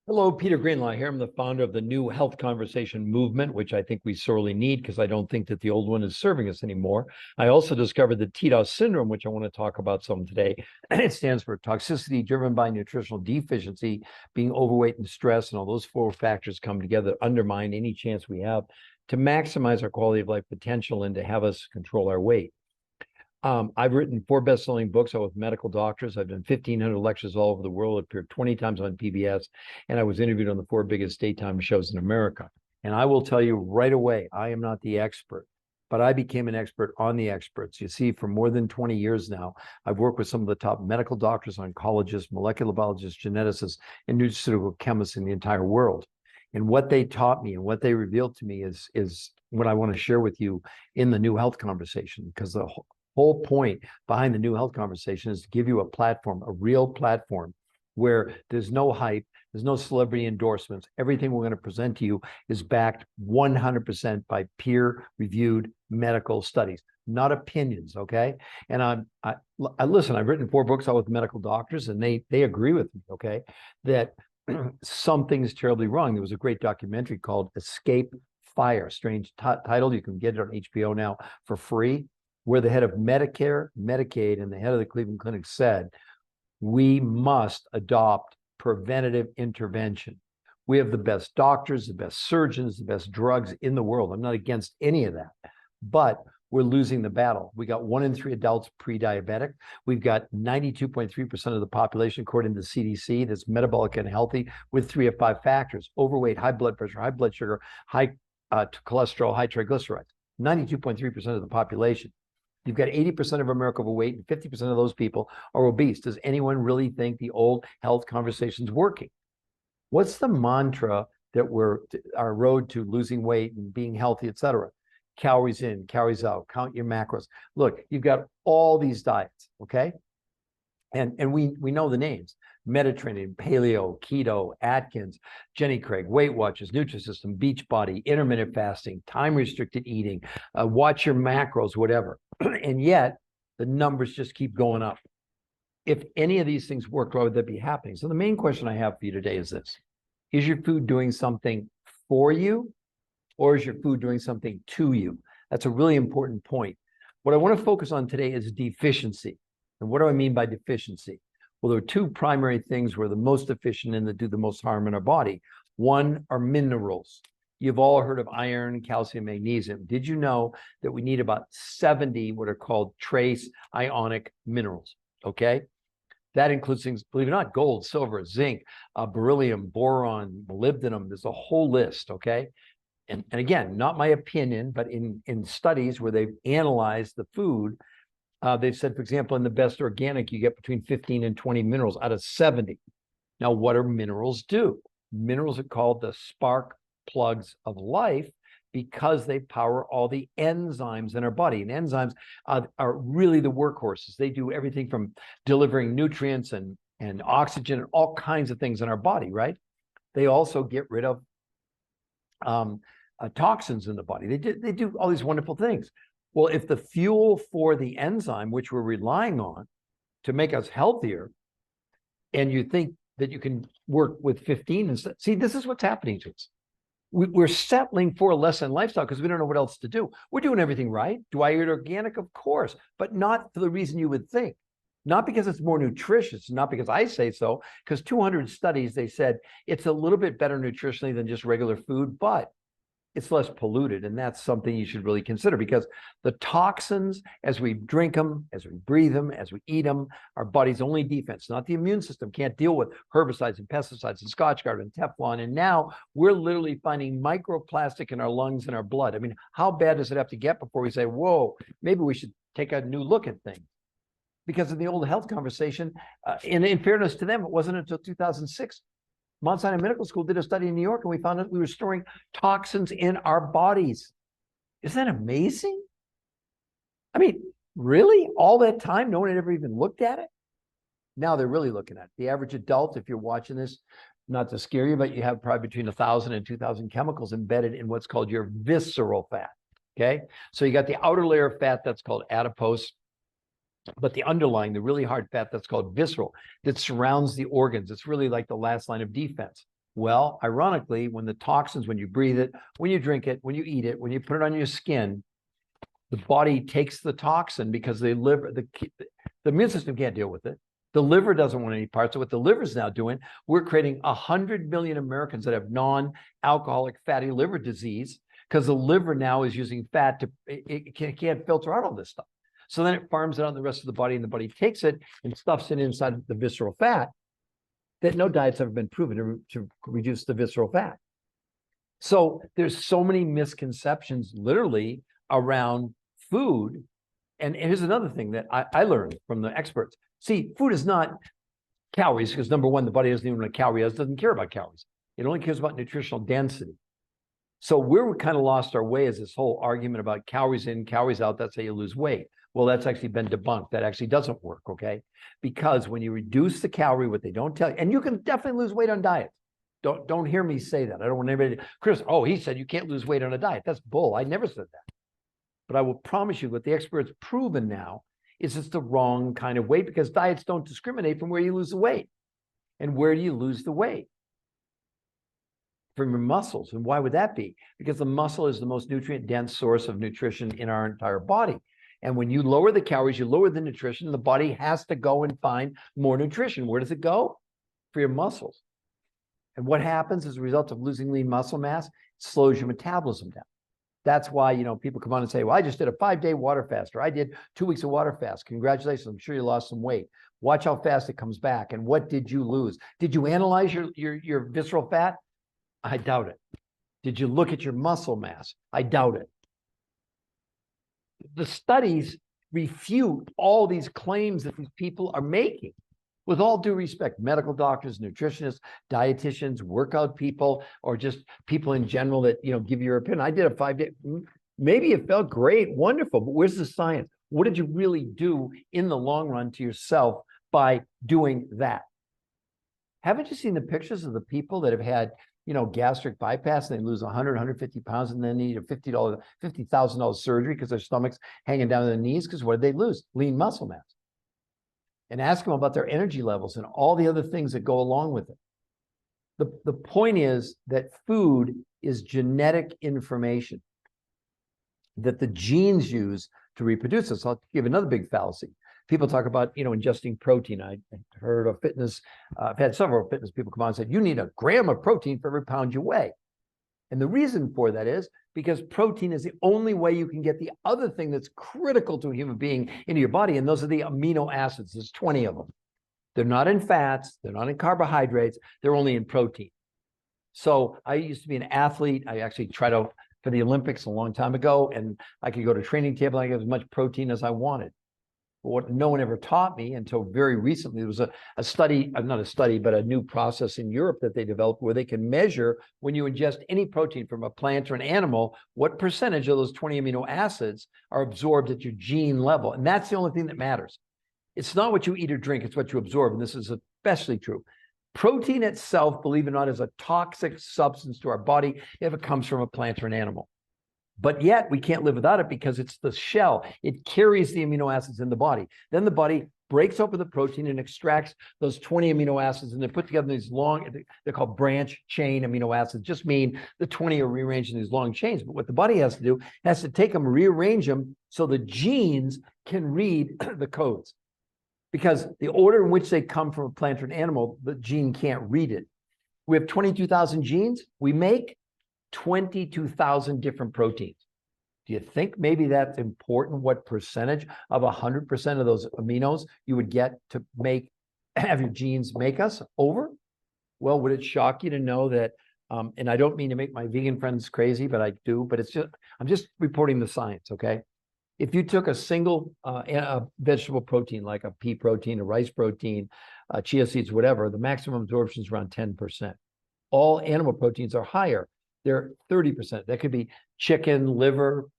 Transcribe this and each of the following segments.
Hello, Peter Greenlaw here. I'm the founder of the New Health Conversation movement, which I think we sorely need because I don't think that the old one is serving us anymore. I also discovered the TDOS syndrome, which I want to talk about some today. It stands for toxicity driven by nutritional deficiency, being overweight and stress, and all those four factors come together to undermine any chance we have to maximize our quality of life potential and to have us control our weight. I've written 4 best-selling books. I was medical doctors. I've done 1,500 lectures all over the world, appeared 20 times on PBS, and I was interviewed on the 4 biggest daytime shows in America. And I will tell you right away, I am not the expert, but I became an expert on the experts. You see, for more than 20 years now, I've worked with some of the top medical doctors, oncologists, molecular biologists, geneticists, and nutraceutical chemists in the entire world. And what they taught me and what they revealed to me is what I want to share with you in the New Health Conversation, because the whole point behind the New Health Conversation is to give you a platform, a real platform where there's no hype, there's no celebrity endorsements. Everything we're going to present to you is backed 100% by peer-reviewed medical studies, not opinions, okay? And I listen, I've written 4 books out with medical doctors, and they agree with me, okay, that something's terribly wrong. There was a great documentary called Escape Fire, strange title. You can get it on HBO now for free, where the head of Medicare, Medicaid, and the head of the Cleveland Clinic said, we must adopt preventative intervention. We have the best doctors, the best surgeons, the best drugs in the world. I'm not against any of that, but we're losing the battle. We got 1 in 3 adults pre-diabetic. We've got 92.3% of the population, according to the CDC, that's metabolic and healthy with 3 of 5 factors: overweight, high blood pressure, high blood sugar, high cholesterol, high triglycerides. 92.3% of the population. You've got 80% of America overweight, and 50% of those people are obese. Does anyone really think the old health conversation's working? What's the mantra that our road to losing weight and being healthy, et cetera? Calories in, calories out, count your macros. Look, you've got all these diets, okay? And we know the names: Mediterranean, Paleo, Keto, Atkins, Jenny Craig, Weight Watchers, Nutrisystem, Beachbody, intermittent fasting, time-restricted eating, watch your macros, whatever. And yet, the numbers just keep going up. If any of these things worked, why would that be happening? So the main question I have for you today is this: is your food doing something for you, or is your food doing something to you? That's a really important point. What I want to focus on today is deficiency. And what do I mean by deficiency? Well, there are 2 primary things we're the most deficient in that do the most harm in our body. One are minerals. You've all heard of iron, calcium, magnesium. Did you know that we need about 70 what are called trace ionic minerals? Okay. That includes things, believe it or not, gold, silver, zinc, beryllium, boron, molybdenum. There's a whole list. Okay. And again, not my opinion, but in studies where they've analyzed the food, they've said, for example, in the best organic, you get between 15 and 20 minerals out of 70. Now, what do minerals do? Minerals are called the spark plugs of life because they power all the enzymes in our body. And enzymes are really the workhorses. They do everything from delivering nutrients and oxygen and all kinds of things in our body, right? They also get rid of toxins in the body. They do all these wonderful things. Well, if the fuel for the enzyme, which we're relying on to make us healthier, and you think that you can work with 15 instead, see, this is what's happening to us. We're settling for a less than lifestyle because we don't know what else to do. We're doing everything right. Do I eat organic? Of course, but not for the reason you would think. Not because it's more nutritious, not because I say so, because 200 studies, they said it's a little bit better nutritionally than just regular food, but it's less polluted. And that's something you should really consider, because the toxins, as we drink them, as we breathe them, as we eat them, our body's only defense, not the immune system, can't deal with herbicides and pesticides and Scotchgard and Teflon. And now we're literally finding microplastic in our lungs and our blood. I mean, how bad does it have to get before we say, whoa, maybe we should take a new look at things? Because in the old health conversation, in fairness to them, it wasn't until 2006 Mount Sinai Medical School did a study in New York, and we found out we were storing toxins in our bodies. Isn't that amazing? I mean, really? All that time, no one had ever even looked at it? Now they're really looking at it. The average adult, if you're watching this, not to scare you, but you have probably between 1,000 and 2,000 chemicals embedded in what's called your visceral fat, okay? So you got the outer layer of fat that's called adipose, but the underlying, the really hard fat, that's called visceral, that surrounds the organs. It's really like the last line of defense. Well, ironically, when the toxins, when you breathe it, when you drink it, when you eat it, when you put it on your skin, the body takes the toxin because the immune system can't deal with it. The liver doesn't want any parts of what the liver is now doing. We're creating 100 million Americans that have non-alcoholic fatty liver disease because the liver now is using fat to, it can't filter out all this stuff. So then it farms it on the rest of the body, and the body takes it and stuffs it inside the visceral fat that no diet's ever been proven to reduce the visceral fat. So there's so many misconceptions literally around food. And here's another thing that I learned from the experts. See, food is not calories because number one, the body doesn't even know what calorie is, doesn't care about calories. It only cares about nutritional density. So we're kind of lost our way as this whole argument about calories in, calories out, that's how you lose weight. Well, that's actually been debunked. That actually doesn't work, okay? Because when you reduce the calorie, what they don't tell you, and you can definitely lose weight on diets. Don't hear me say that. I don't want anybody to, Chris, oh, he said you can't lose weight on a diet. That's bull. I never said that. But I will promise you what the experts proven now is it's the wrong kind of weight because diets don't discriminate from where you lose the weight. And where do you lose the weight? From your muscles. And why would that be? Because the muscle is the most nutrient dense source of nutrition in our entire body. And when you lower the calories, you lower the nutrition, the body has to go and find more nutrition. Where does it go? For your muscles. And what happens as a result of losing lean muscle mass? It slows your metabolism down. That's why, people come on and say, well, I just did a 5-day water fast, or I did 2 weeks of water fast. Congratulations, I'm sure you lost some weight. Watch how fast it comes back. And what did you lose? Did you analyze your visceral fat? I doubt it. Did you look at your muscle mass? I doubt it. The studies refute all these claims that these people are making. With all due respect, medical doctors, nutritionists, dietitians, workout people, or just people in general that, give your opinion. I did a 5-day, maybe it felt great, wonderful, but where's the science? What did you really do in the long run to yourself by doing that? Haven't you seen the pictures of the people that have had, gastric bypass and they lose 100, 150 pounds and then need a $50,000 surgery because their stomach's hanging down to their knees? Because what did they lose? Lean muscle mass. And ask them about their energy levels and all the other things that go along with it. The point is that food is genetic information that the genes use to reproduce us. I'll give another big fallacy. People talk about, ingesting protein. I heard of fitness. I've had several fitness people come on and said, you need a gram of protein for every pound you weigh. And the reason for that is because protein is the only way you can get the other thing that's critical to a human being into your body, and those are the amino acids. There's 20 of them. They're not in fats. They're not in carbohydrates. They're only in protein. So I used to be an athlete. I actually tried out for the Olympics a long time ago, and I could go to a training table and I get as much protein as I wanted. But what no one ever taught me until very recently, there was a study, not a study, but a new process in Europe that they developed where they can measure when you ingest any protein from a plant or an animal, what percentage of those 20 amino acids are absorbed at your gene level. And that's the only thing that matters. It's not what you eat or drink, it's what you absorb. And this is especially true. Protein itself, believe it or not, is a toxic substance to our body if it comes from a plant or an animal. But yet we can't live without it because it's the shell. It carries the amino acids in the body. Then the body breaks open the protein and extracts those 20 amino acids, and they're put together in these long, they're called branch chain amino acids, just mean the 20 are rearranged in these long chains. But what the body has to do, has to take them, rearrange them so the genes can read the codes. Because the order in which they come from a plant or an animal, the gene can't read it. We have 22,000 genes. We make 22,000 different proteins. Do you think maybe that's important? What percentage of 100% of those aminos you would get to have your genes make us over? Well, would it shock you to know that, and I don't mean to make my vegan friends crazy, but I do, but I'm just reporting the science, okay? If you took a single vegetable protein, like a pea protein, a rice protein, chia seeds, whatever, the maximum absorption is around 10%. All animal proteins are higher. They're 30%. That could be chicken, liver,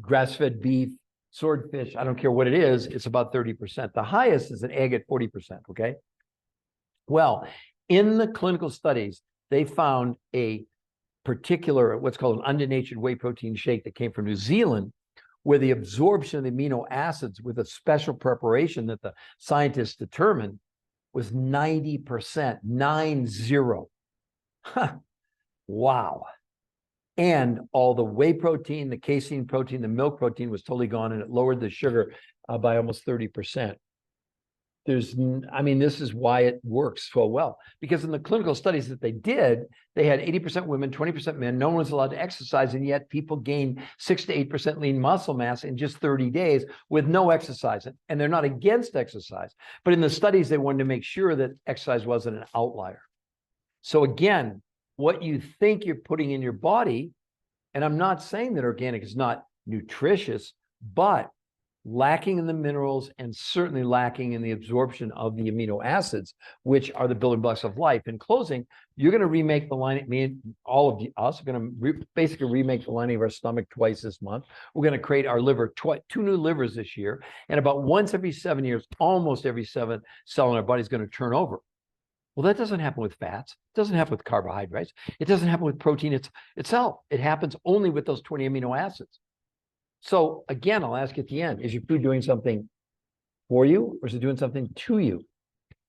grass-fed beef, swordfish. I don't care what it is. It's about 30%. The highest is an egg at 40%, okay? Well, in the clinical studies, they found a particular, what's called an unddenatured whey protein shake that came from New Zealand, where the absorption of the amino acids with a special preparation that the scientists determined was 90%, 90. Wow. And all the whey protein, the casein protein, the milk protein was totally gone, and it lowered the sugar by almost 30%. This is why it works so well. Because in the clinical studies that they did, they had 80% women, 20% men. No one was allowed to exercise, and yet people gained 6 to 8% lean muscle mass in just 30 days with no exercise. And they're not against exercise. But in the studies, they wanted to make sure that exercise wasn't an outlier. So again, what you think you're putting in your body, and I'm not saying that organic is not nutritious, but lacking in the minerals and certainly lacking in the absorption of the amino acids, which are the building blocks of life. In closing, you're going to remake the lining, all of us are going to basically remake the lining of our stomach twice this month. We're going to create our liver, 2 new livers this year. And about once every 7 years, almost every 7 cell in our body is going to turn over. Well, that doesn't happen with fats. It doesn't happen with carbohydrates. It doesn't happen with protein itself. It happens only with those 20 amino acids. So again, I'll ask you at the end, is your food doing something for you, or is it doing something to you?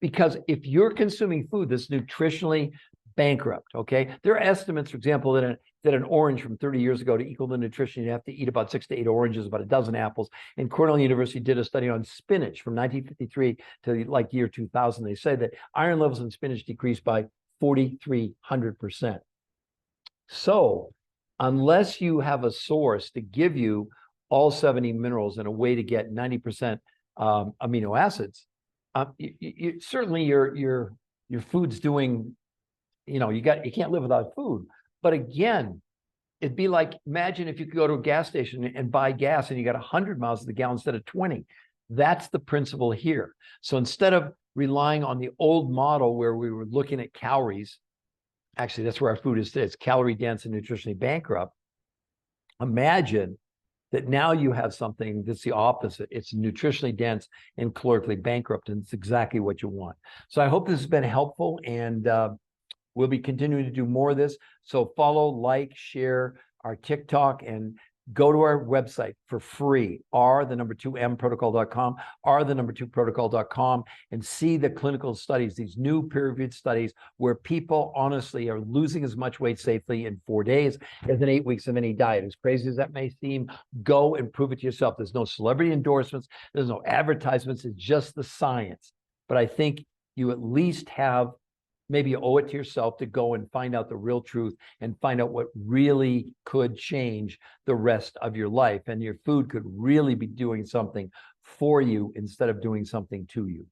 Because if you're consuming food that's nutritionally bankrupt, okay, there are estimates, for example, that an orange from 30 years ago to equal the nutrition, you have to eat about 6 to 8 oranges, about a dozen apples. And Cornell University did a study on spinach from 1953 to like year 2000. They said that iron levels in spinach decreased by 4,300%. So unless you have a source to give you all 70 minerals and a way to get 90% amino acids, certainly your food's doing, you can't live without food. But again, it'd be like, imagine if you could go to a gas station and buy gas and you got 100 miles to the gallon instead of 20. That's the principle here. So instead of relying on the old model where we were looking at calories, actually that's where our food is today, it's calorie dense and nutritionally bankrupt. Imagine that now you have something that's the opposite. It's nutritionally dense and calorically bankrupt, and it's exactly what you want. So I hope this has been helpful, and we'll be continuing to do more of this. So follow, like, share our TikTok, and go to our website for free, R2M Protocol.com, R2 Protocol.com, and see the clinical studies, these new peer-reviewed studies where people honestly are losing as much weight safely in 4 days as in 8 weeks of any diet. As crazy as that may seem, go and prove it to yourself. There's no celebrity endorsements. There's no advertisements. It's just the science. But I think you at least have, maybe you owe it to yourself to go and find out the real truth and find out what really could change the rest of your life. And your food could really be doing something for you instead of doing something to you.